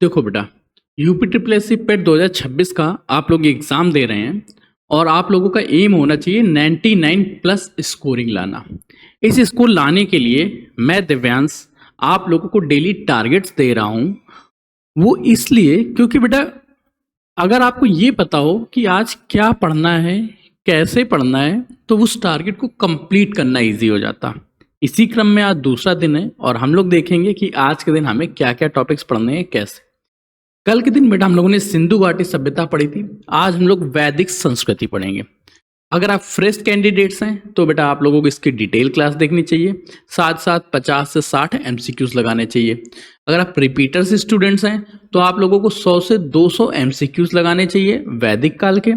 देखो बेटा, UP triple S C पेट 2026 का आप लोग एग्ज़ाम दे रहे हैं और आप लोगों का एम होना चाहिए 99 प्लस स्कोरिंग लाना। इस स्कोर लाने के लिए मैं दिव्यांश आप लोगों को डेली टारगेट्स दे रहा हूँ। वो इसलिए क्योंकि बेटा अगर आपको ये पता हो कि आज क्या पढ़ना है, कैसे पढ़ना है, तो उस टारगेट को कंप्लीट करना ईजी हो जाता। इसी क्रम में आज दूसरा दिन है और हम लोग देखेंगे कि आज के दिन हमें क्या क्या टॉपिक्स पढ़ने हैं, कैसे। कल के दिन बेटा हम लोगों ने सिंधु घाटी सभ्यता पढ़ी थी। आज हम लोग वैदिक संस्कृति पढ़ेंगे। अगर आप फ्रेश कैंडिडेट्स हैं तो बेटा आप लोगों को इसकी डिटेल क्लास देखनी चाहिए। साथ साथ 50 से 60 एमसीक्यूज लगाने चाहिए। अगर आप रिपीटर्स स्टूडेंट्स हैं तो आप लोगों को 100 से 200 एमसीक्यूज लगाने चाहिए वैदिक काल के।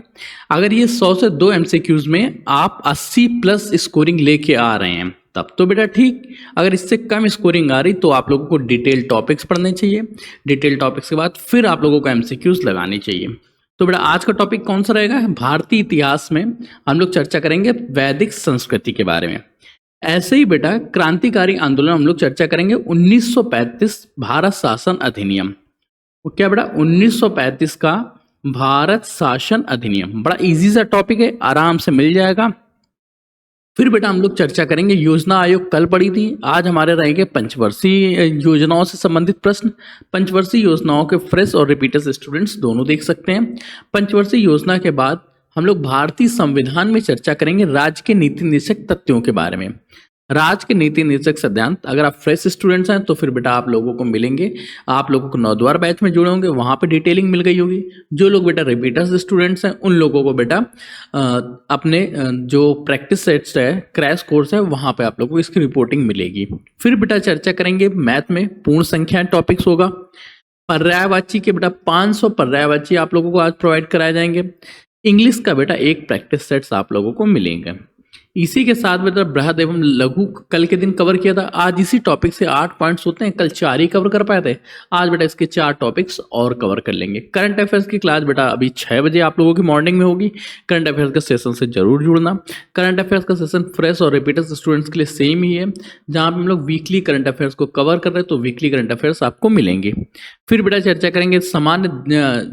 अगर ये 100 से 2 एमसीक्यूज में आप 80 प्लस स्कोरिंग लेके आ रहे हैं तब तो बेटा ठीक। अगर इससे कम स्कोरिंग आ रही तो आप लोगों को डिटेल टॉपिक्स पढ़ने चाहिए। डिटेल टॉपिक्स के बाद फिर आप लोगों को एमसीक्यूज लगानी चाहिए। तो बेटा आज का टॉपिक कौन सा रहेगा? भारतीय इतिहास में हम लोग चर्चा करेंगे वैदिक संस्कृति के बारे में। ऐसे ही बेटा क्रांतिकारी आंदोलन हम लोग चर्चा करेंगे 1935 भारत शासन अधिनियम। वो क्या बेटा? 1935 का भारत शासन अधिनियम बड़ा इजी सा टॉपिक है, आराम से मिल जाएगा। फिर बेटा हम लोग चर्चा करेंगे योजना आयोग, कल पढ़ी थी। आज हमारे रहेंगे पंचवर्षीय योजनाओं से संबंधित प्रश्न। पंचवर्षीय योजनाओं के फ्रेश और रिपीटर्स स्टूडेंट्स दोनों देख सकते हैं। पंचवर्षीय योजना के बाद हम लोग भारतीय संविधान में चर्चा करेंगे राज्य के नीति निर्देशक तथ्यों के बारे में। राज्य के नीति निर्देशक सिद्धांत, अगर आप फ्रेश स्टूडेंट्स हैं तो फिर बेटा आप लोगों को मिलेंगे। आप लोगों को नौद्वार बैच में जुड़े होंगे, वहां पे डिटेलिंग मिल गई होगी। जो लोग बेटा रिपीटर्स स्टूडेंट्स हैं उन लोगों को बेटा अपने जो प्रैक्टिस सेट्स है, क्रैश कोर्स है, वहां पे आप लोगों को इसकी रिपोर्टिंग मिलेगी। फिर बेटा चर्चा करेंगे मैथ में पूर्ण संख्या टॉपिक्स होगा। पर्यायवाची के बेटा 500 पर्यायवाची आप लोगों को आज प्रोवाइड कराए जाएंगे। इंग्लिश का बेटा एक प्रैक्टिस सेट्स आप लोगों को मिलेंगे। इसी के साथ बेटा बृहद एवं लघु कल के दिन कवर किया था। आज इसी टॉपिक से 8 पॉइंट्स होते हैं, कल 4 ही कवर कर पाए थे। आज बेटा इसके 4 टॉपिक्स और कवर कर लेंगे। करंट अफेयर्स की क्लास बेटा अभी 6 बजे आप लोगों की मॉर्निंग में होगी। करंट अफेयर्स के सेशन से जरूर जुड़ना। करंट अफेयर्स का सेशन फ्रेश और रिपीटर्स स्टूडेंट्स के लिए सेम ही है। जहाँ पे हम लोग वीकली करंट अफेयर्स को कवर कर रहे हैं तो वीकली करंट अफेयर्स आपको मिलेंगे। फिर बेटा चर्चा करेंगे सामान्य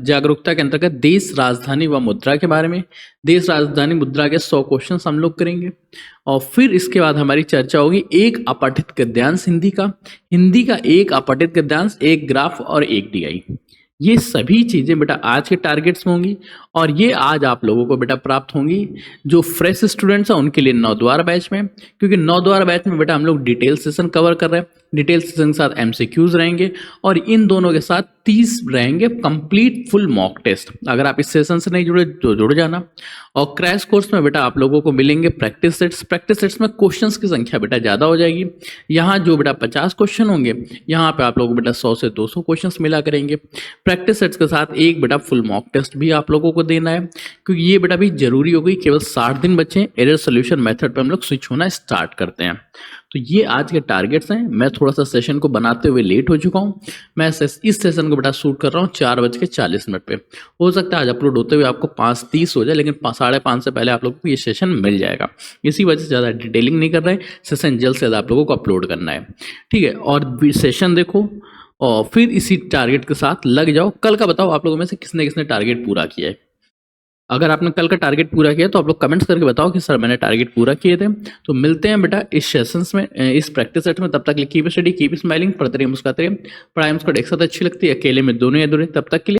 जागरूकता के अंतर्गत देश, राजधानी व मुद्रा के बारे में। देश, राजधानी, मुद्रा के 100 क्वेश्चन हम लोग करेंगे। और फिर इसके बाद हमारी चर्चा होगी एक अपठित गद्यांश हिंदी का। हिंदी का एक अपठित गद्यांश, एक ग्राफ और एक डीआई। ये सभी चीजें बेटा आज के टारगेट्स में होंगी और ये आज आप लोगों को बेटा प्राप्त होंगी जो फ्रेश स्टूडेंट्स हैं उनके लिए नौद्वार बैच में। क्योंकि नौद्वार बैच में बेटा हम लोग डिटेल सेशन कवर कर रहे हैं। डिटेल सेशन के साथ एमसीक्यूज रहेंगे और इन दोनों के साथ 30 रहेंगे कंप्लीट फुल मॉक टेस्ट। अगर आप इस सेशन से नहीं जुड़े तो जुड़ जाना। और क्रैश कोर्स में बेटा आप लोगों को मिलेंगे प्रैक्टिस सेट्स। प्रैक्टिस सेट्स में क्वेश्चंस की संख्या बेटा ज़्यादा हो जाएगी। यहाँ जो बेटा 50 क्वेश्चन होंगे, यहाँ पे आप लोगों को बेटा 100 से 200 क्वेश्चंस मिला करेंगे। प्रैक्टिस सेट्स के साथ एक बेटा फुल मॉक टेस्ट भी आप लोगों को देना है, क्योंकि ये बेटा भी जरूरी हो गई। केवल 60 दिन बचे हैं, एरर सोल्यूशन मेथड पे हम लोग स्विच होना स्टार्ट करते हैं। तो ये आज के टारगेट्स हैं। मैं थोड़ा सा सेशन को बनाते हुए लेट हो चुका हूँ। मैं इस सेशन को बेटा शूट कर रहा हूँ 4:40 पे। हो सकता है आज अपलोड होते हुए आपको 5:30 हो जाए, लेकिन 5:30 से पहले आप लोगों को ये सेशन मिल जाएगा। इसी वजह से ज़्यादा डिटेलिंग नहीं कर रहे, सेशन जल्द से ज़्यादा आप लोगों को अपलोड करना है, ठीक है। और सेशन देखो और फिर इसी टारगेट के साथ लग जाओ। कल का बताओ आप लोगों में से किसने किसने टारगेट पूरा किया है। अगर आपने कल का टारगेट पूरा किया तो आप लोग कमेंट्स करके बताओ कि सर मैंने टारगेट पूरा किए थे। तो मिलते हैं बेटा इस सेशंस में, इस प्रैक्टिस सेट में। तब तक कीप स्टडी, कीप स्माइलिंग, पढ़ते रहिए, मुस्कुराते रहिए। पढ़ाई मुझको एक साथ अच्छी लगती है, अकेले में दोनों या दूर। तब तक के लिए